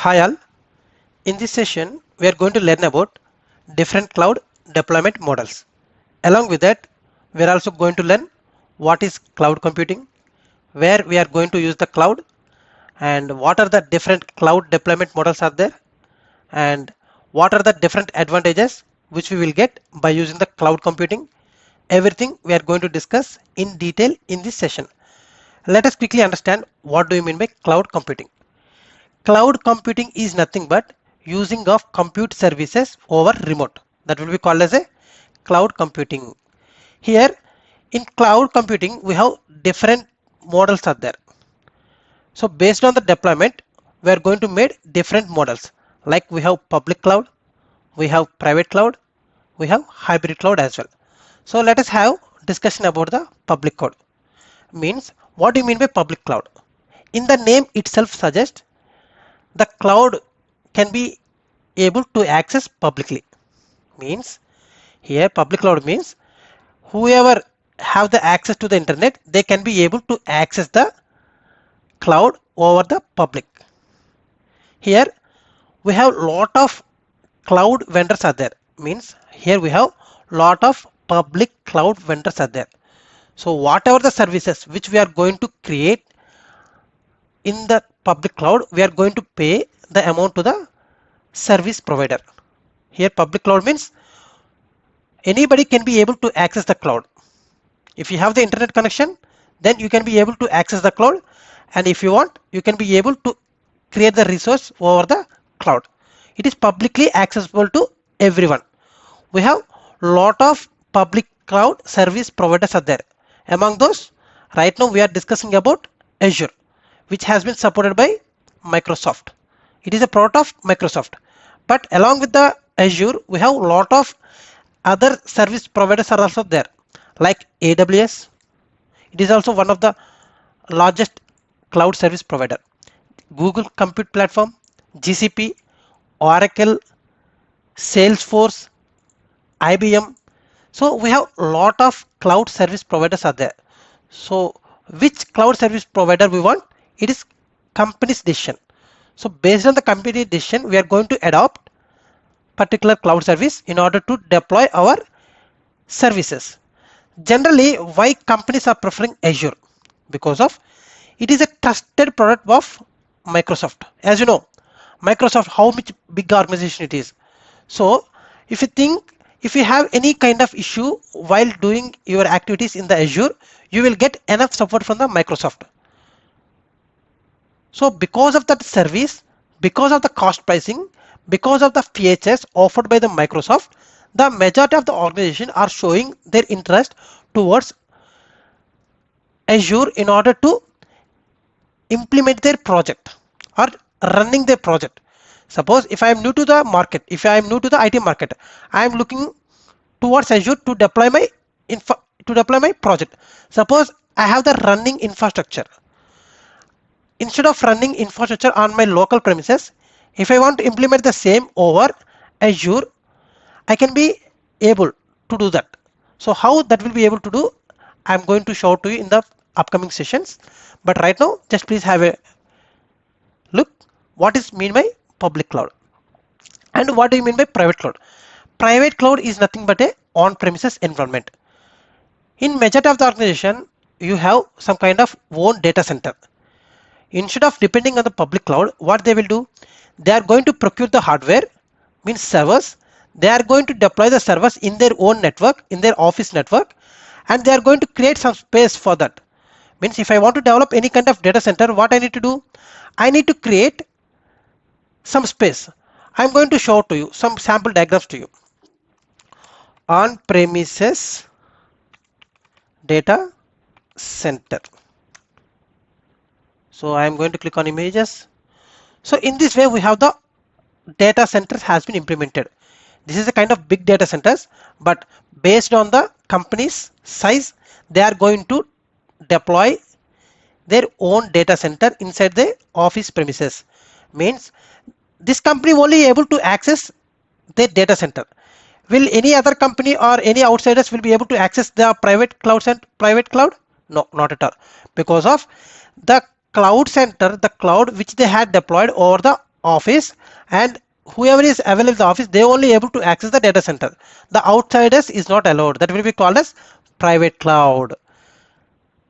Hi all, in this session we are going to learn about different cloud deployment models. Along with that, we are also going to learn what is cloud computing, where we are going to use the cloud, and what are the different cloud deployment models are there, and what are the different advantages which we will get by using the cloud computing. Everything we are going to discuss in detail in this session. Let us quickly understand what do you mean by cloud computing. Cloud computing is nothing but using of compute services over remote. That will be called as a cloud computing. Here in cloud computing we have different models are there. So based on the deployment we are going to make different models, like we have public cloud, we have private cloud, we have hybrid cloud as well. So let us have discussion about the public cloud. Means, what do you mean by public cloud? In the name itself suggests the cloud can be able to access publicly. Means, here public cloud means whoever have the access to the internet, they can be able to access the cloud over the public. Here we have lot of cloud vendors are there. Means, here we have lot of public cloud vendors are there. So whatever the services which we are going to create in the public cloud, we are going to pay the amount to the service provider. Here public cloud means anybody can be able to access the cloud. If you have the internet connection, then you can be able to access the cloud, and if you want, you can be able to create the resource over the cloud. It is publicly accessible to everyone. We have lot of public cloud service providers are there. Among those, right now we are discussing about Azure, which has been supported by Microsoft. It is a product of Microsoft. But along with the Azure, we have a lot of other service providers are also there, like AWS. It is also one of the largest cloud service provider. Google Compute Platform, GCP, Oracle, Salesforce, IBM. So we have a lot of cloud service providers are there. So which cloud service provider we want? It is company's decision. So based on the company decision, we are going to adopt particular cloud service in order to deploy our services. Generally, why companies are preferring Azure? Because of it is a trusted product of Microsoft. As you know, Microsoft, how much big organization it is. So if you think, if you have any kind of issue while doing your activities in the Azure, you will get enough support from the Microsoft. So because of that service, because of the cost pricing, because of the features offered by the Microsoft, the majority of the organization are showing their interest towards Azure in order to implement their project or running their project. Suppose if I am new to the market, if I am new to the IT market, I am looking towards Azure to deploy my project. Suppose I have the running infrastructure. Instead of running infrastructure on my local premises, if I want to implement the same over Azure, I can be able to do that. So how that will be able to do, I'm going to show to you in the upcoming sessions. But right now, just please have a look what is mean by public cloud and what do you mean by private cloud. Private cloud is nothing but a on-premises environment. In majority of the organization, you have some kind of own data center. Instead of depending on the public cloud, what they will do, they are going to procure the hardware, means servers. They are going to deploy the servers in their own network, in their office network, and they are going to create some space for that. Means if I want to develop any kind of data center, what I need to do, I need to create some space. I'm going to show to you some sample diagrams to you. On premises data center. So I am going to click on images. So in this way we have the data centers has been implemented. This is a kind of big data centers, but based on the company's size, they are going to deploy their own data center inside the office premises. Means this company only able to access their data center. Will any other company or any outsiders will be able to access the private clouds and private cloud? No, not at all. Because of the cloud center, the cloud which they had deployed over the office, and whoever is available in the office, they only able to access the data center. The outsiders is not allowed. That will be called as private cloud.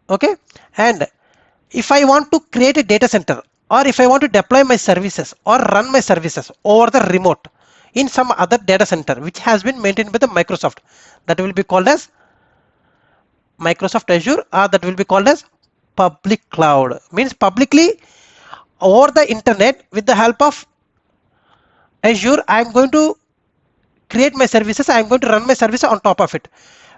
Okay, and if I want to create a data center, or if I want to deploy my services or run my services over the remote in some other data center which has been maintained by the Microsoft, that will be called as Microsoft Azure, or that will be called as public cloud. Means publicly over the internet with the help of Azure, I am going to create my services. I am going to run my service on top of it.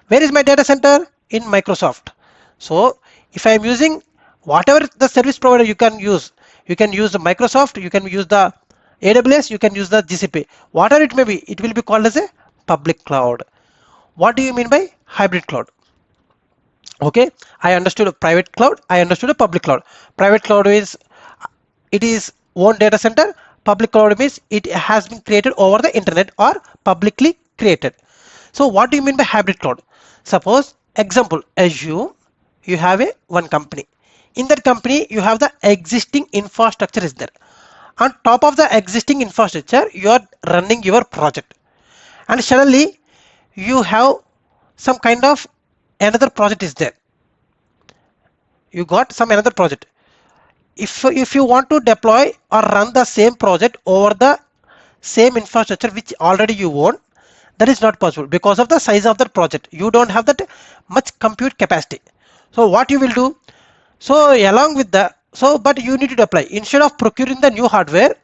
Where is my data center? In Microsoft. So if I am using whatever the service provider you can use the Microsoft, you can use the AWS, you can use the GCP, whatever it may be, it will be called as a public cloud. What do you mean by hybrid cloud? Okay, I understood a private cloud, I understood a public cloud. Private cloud is it is own data center. Public cloud means it has been created over the internet or publicly created. So what do you mean by hybrid cloud? Suppose example Azure, you have a one company. In that company you have the existing infrastructure is there. On top of the existing infrastructure you are running your project, and suddenly you have some kind of another project is there. You got some another project. If you want to deploy or run the same project over the same infrastructure which already you own, that is not possible because of the size of the project. You don't have that much compute capacity. So what you will do? So along with the but you need to deploy instead of procuring the new hardware.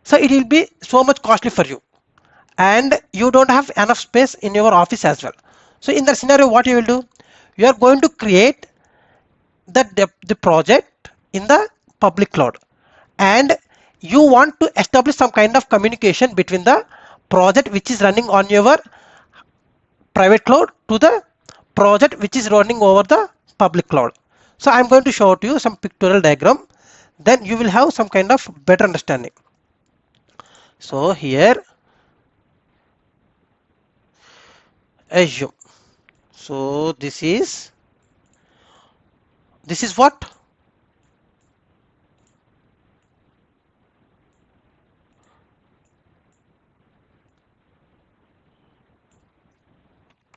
So it will be so much costly for you, and you don't have enough space in your office as well. So in that scenario, what you will do? You are going to create the project in the public cloud, and you want to establish some kind of communication between the project which is running on your private cloud to the project which is running over the public cloud. So I'm going to show to you some pictorial diagram, then you will have some kind of better understanding. So here Azure. So this is what?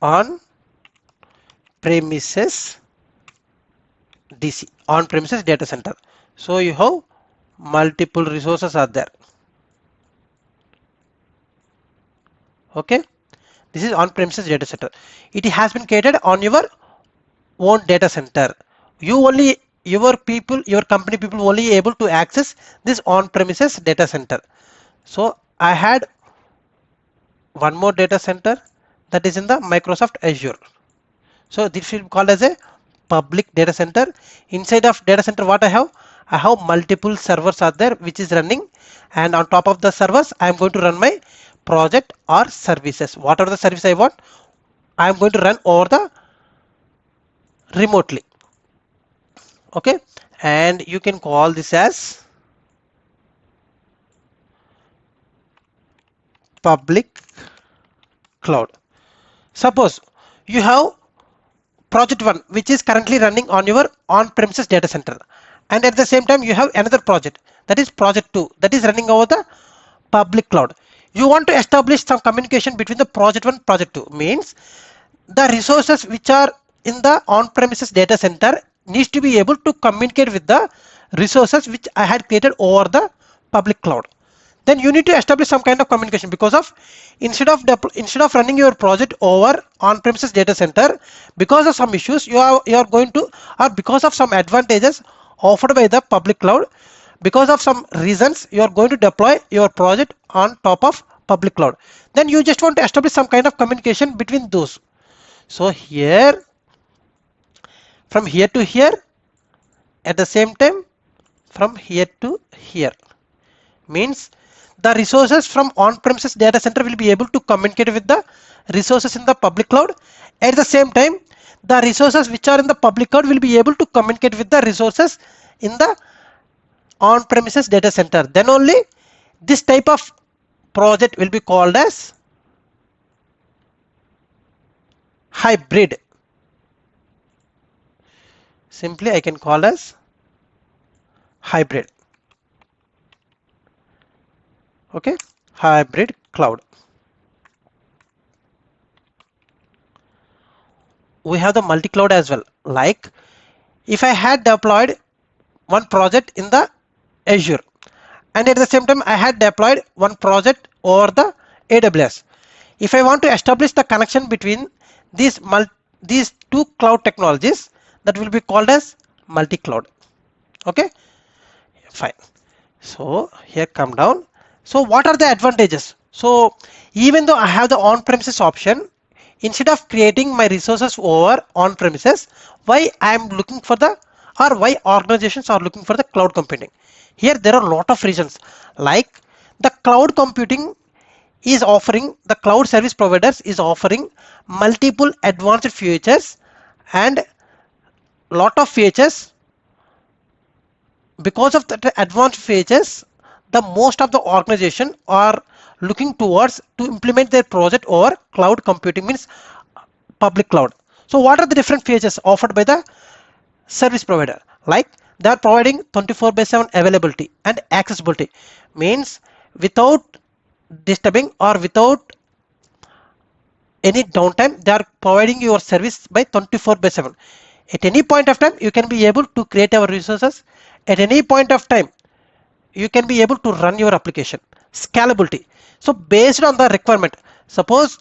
On premises DC, on premises data center. So you have multiple resources are there. Okay, this is on premises data center. It has been created on your own data center. You only your company people only able to access this on premises data center. So I had one more data center that is in the Microsoft Azure. So this will be called as a public data center. Inside of data center, what I have multiple servers are there which is running, and on top of the servers I am going to run my project or services. Whatever the service I want, I am going to run over the remotely. Okay, and you can call this as public cloud. Suppose you have project 1 which is currently running on your on-premises data center, and at the same time you have another project, that is project 2, that is running over the public cloud. You want to establish some communication between the project 1 project 2, means the resources which are in the on-premises data center needs to be able to communicate with the resources which I had created over the public cloud. Then you need to establish some kind of communication, because of instead of running your project over on-premises data center, because of some issues you are going to, or because of some advantages offered by the public cloud, because of some reasons you are going to deploy your project on top of public cloud. Then you just want to establish some kind of communication between those. So here, from here to here, at the same time from here to here, means the resources from on-premises data center will be able to communicate with the resources in the public cloud. At the same time, the resources which are in the public cloud will be able to communicate with the resources in the on-premises data center. Then only this type of project will be called as hybrid. Simply I can call as hybrid. Okay, hybrid cloud. We have the multi-cloud as well. Like if I had deployed one project in the Azure, and at the same time I had deployed one project over the AWS. If I want to establish the connection between these two cloud technologies, that will be called as multi-cloud. Okay, fine. So here come down. So what are the advantages? So even though I have the on-premises option, instead of creating my resources over on-premises, why I am looking for the, or why organizations are looking for the cloud computing? Here there are a lot of reasons. Like the cloud computing is offering, the cloud service providers is offering multiple advanced features, and lot of features. Because of the advanced features, the most of the organization are looking towards to implement their project over cloud computing, means public cloud. So what are the different features offered by the service provider? Like they are providing 24/7 availability and accessibility, means without disturbing or without any downtime, they are providing your service by 24/7. At any point of time, you can be able to create our resources. At any point of time, you can be able to run your application. Scalability. So based on the requirement, suppose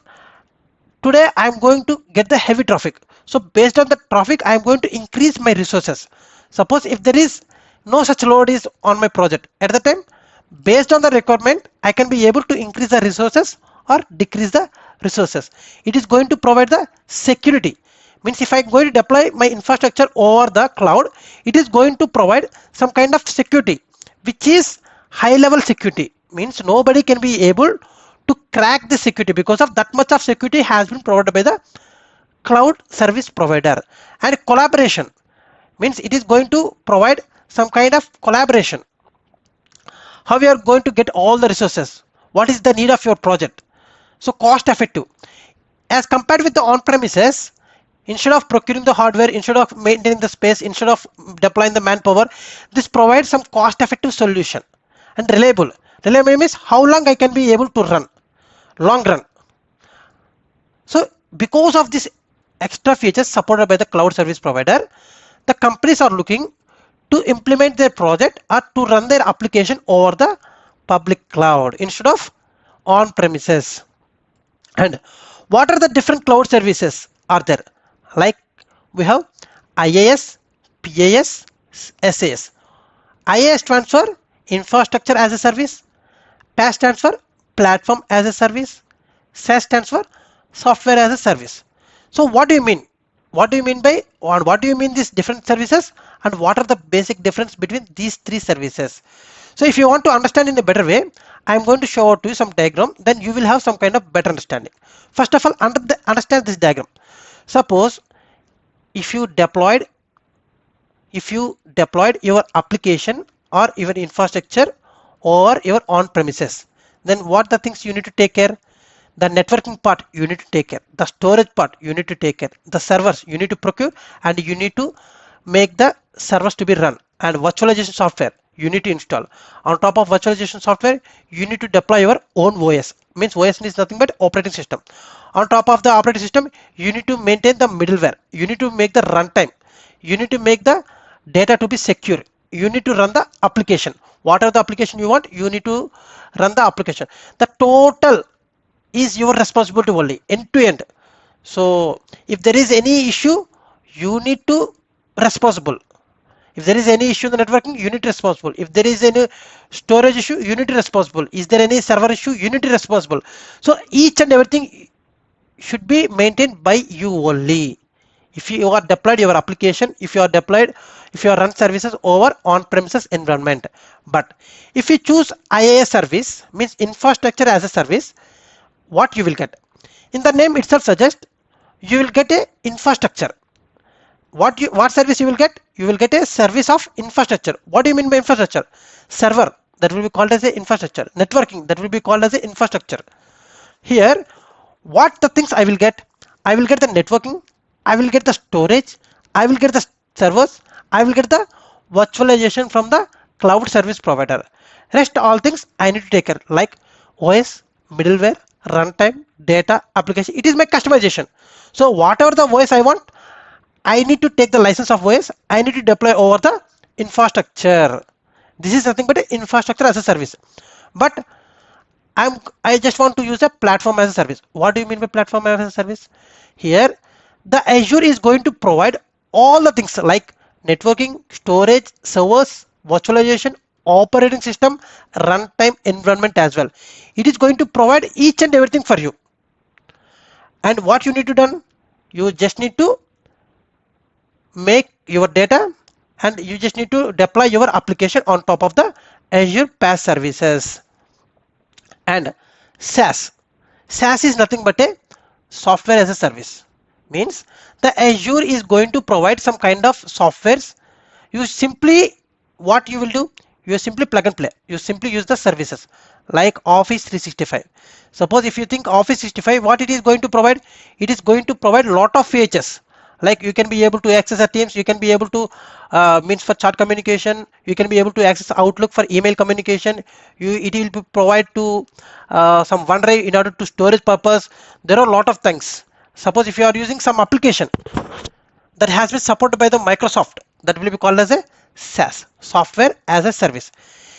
today I am going to get the heavy traffic. So based on the traffic, I am going to increase my resources. Suppose if there is no such load is on my project, at the time, based on the requirement, I can be able to increase the resources or decrease the resources. It is going to provide the security. Means if I am going to deploy my infrastructure over the cloud, it is going to provide some kind of security, which is high level security. Means nobody can be able to crack the security, because of that much of security has been provided by the cloud service provider. And collaboration, means it is going to provide some kind of collaboration. How you are going to get all the resources, what is the need of your project. So cost effective as compared with the on-premises. Instead of procuring the hardware, instead of maintaining the space, instead of deploying the manpower, this provides some cost effective solution. And reliable. Reliable means how long I can be able to run, long run. So because of this extra features supported by the cloud service provider, the companies are looking to implement their project or to run their application over the public cloud instead of on premises. And what are the different cloud services are there? Like we have IaaS, PaaS, SaaS. IaaS stands for infrastructure as a service. PaaS stands for platform as a service. SaaS stands for software as a service. So what do you mean? What do you mean by, or what do you mean these different services, and what are the basic difference between these three services? So if you want to understand in a better way, I am going to show out to you some diagram, then you will have some kind of better understanding. First of all, understand this diagram. Suppose if you deployed your application or your infrastructure or your on premises, then what the things you need to take care? The networking part you need to take care, the storage part you need to take care, the servers you need to procure, and you need to make the servers to be run, and virtualization software you need to install. On top of virtualization software, you need to deploy your own OS. Means OS is nothing but operating system. On top of the operating system, you need to maintain the middleware, you need to make the runtime, you need to make the data to be secure, you need to run the application. What are the application you want? You need to run the application. The total is your responsibility only, end to end. So if there is any issue, you need to responsible. If there is any issue in the networking, you need to responsible. If there is any storage issue, you need to responsible. Is there any server issue, you need to responsible. So each and everything should be maintained by you only. If you are deployed your application, if you are run services over on premises environment. But if you choose IaaS service, means infrastructure as a service, what you will get? In the name itself suggests you will get a infrastructure. What service you will get? You will get a service of infrastructure. What do you mean by infrastructure? Server, that will be called as a infrastructure. Networking, that will be called as a infrastructure. Here, what the things I will get? I will get the networking, I will get the storage, I will get the servers, I will get the virtualization from the cloud service provider. Rest all things I need to take care like OS, middleware, runtime, data, application. It is my customization. So whatever the OS I want, I need to take the license of OS. I need to deploy over the infrastructure. This is nothing but an infrastructure as a service. But I just want to use a platform as a service. What do you mean by platform as a service? Here, the Azure is going to provide all the things like networking, storage, servers, virtualization, operating system, runtime environment as well. It is going to provide each and everything for you. And what you need to do, you just need to make your data and you just need to deploy your application on top of the Azure PaaS services. And SaaS. SaaS is nothing but a software as a service. Means the Azure is going to provide some kind of softwares. You simply, what you will do, you simply plug and play. You simply use the services like Office 365. Suppose if you think Office 365, what it is going to provide? It is going to provide lot of features. Like you can be able to access the Teams, you can be able to means for chat communication, you can be able to access Outlook for email communication. It will be provide to some OneDrive in order to storage purpose. There are a lot of things. Suppose if you are using some application that has been supported by the Microsoft, that will be called as a SaaS, software as a service.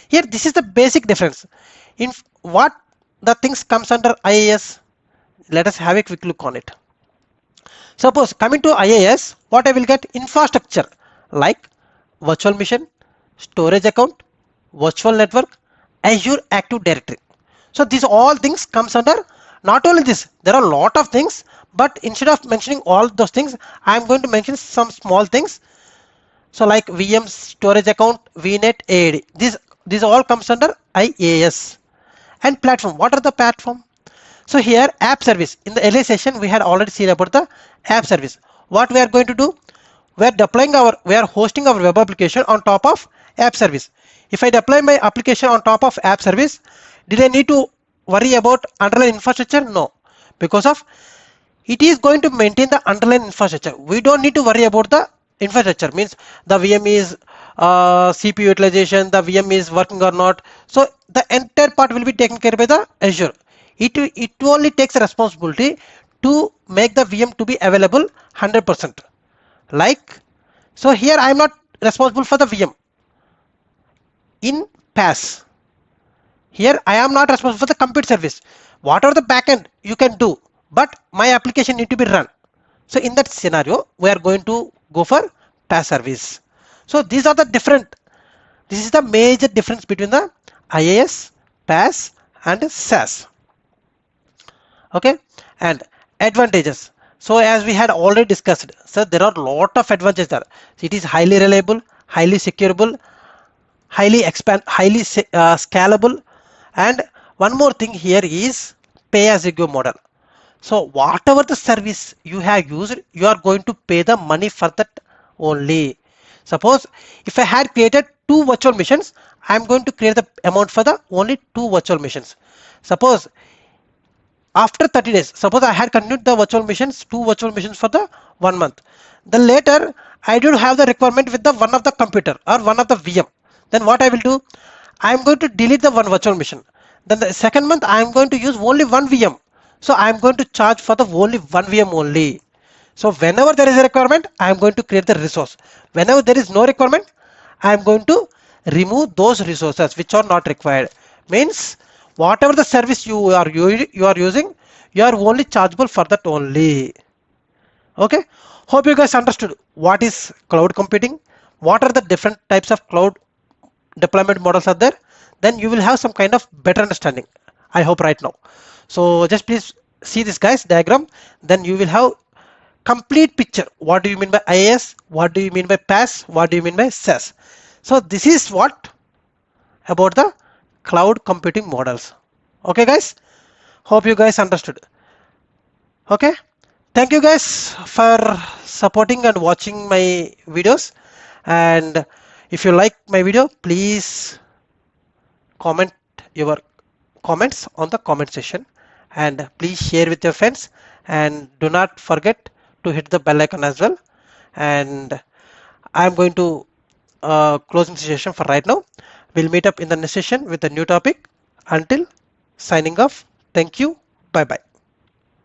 Here this is the basic difference. In what the things comes under IaaS, let us have a quick look on it. Suppose coming to IaaS, what I will get? Infrastructure like virtual machine, storage account, virtual network, Azure Active Directory. So these all things comes under, not only this, there are a lot of things, but instead of mentioning all those things, I am going to mention some small things. So like VM storage account, VNet, AAD. These all comes under IaaS. And platform, what are the platform? So here app service, in the earlier session we had already seen about the app service. What we are going to do, we are hosting our web application on top of app service. If I deploy my application on top of app service, did I need to worry about underlying infrastructure? No, because of it is going to maintain the underlying infrastructure. We don't need to worry about the infrastructure, means the VM is CPU utilization, the VM is working or not. So the entire part will be taken care by the Azure. It only takes responsibility to make the VM to be available 100%. Like, so here I am not responsible for the VM. In PaaS, here I am not responsible for the compute service. Whatever the backend you can do, but my application need to be run. So in that scenario, we are going to go for PaaS service. So these are the different. This is the major difference between the IaaS, PaaS, and SaaS. Okay, and advantages. So as we had already discussed, so there are a lot of advantages there. It is highly reliable, highly secureable, highly scalable, and one more thing here is pay as you go model. So whatever the service you have used, you are going to pay the money for that only. Suppose if I had created 2 virtual machines, I am going to create the amount for the only 2 virtual machines. Suppose after 30 days, suppose I had continued the virtual machines, 2 virtual machines for the 1 month. Then later I do have the requirement with the one of the computer or one of the VM. Then what I will do? I am going to delete the one virtual machine. Then the second month I am going to use only one VM. So I am going to charge for the only one VM only. So whenever there is a requirement, I am going to create the resource. Whenever there is no requirement, I am going to remove those resources which are not required. Means whatever the service you are using, you are only chargeable for that only. Okay, hope you guys understood what is cloud computing, what are the different types of cloud deployment models are there. Then you will have some kind of better understanding, I hope, right now. So just please see this guys diagram, then you will have complete picture. What do you mean by IaaS? What do you mean by PaaS? What do you mean by SaaS? So this is what about the cloud computing models. Okay guys, hope you guys understood. Okay, thank you guys for supporting and watching my videos, and if you like my video, please comment your comments on the comment section, and please share with your friends, and do not forget to hit the bell icon as well. And I am going to closing the session for right now. We'll meet up in the next session with a new topic. Until signing off, thank you. Bye bye.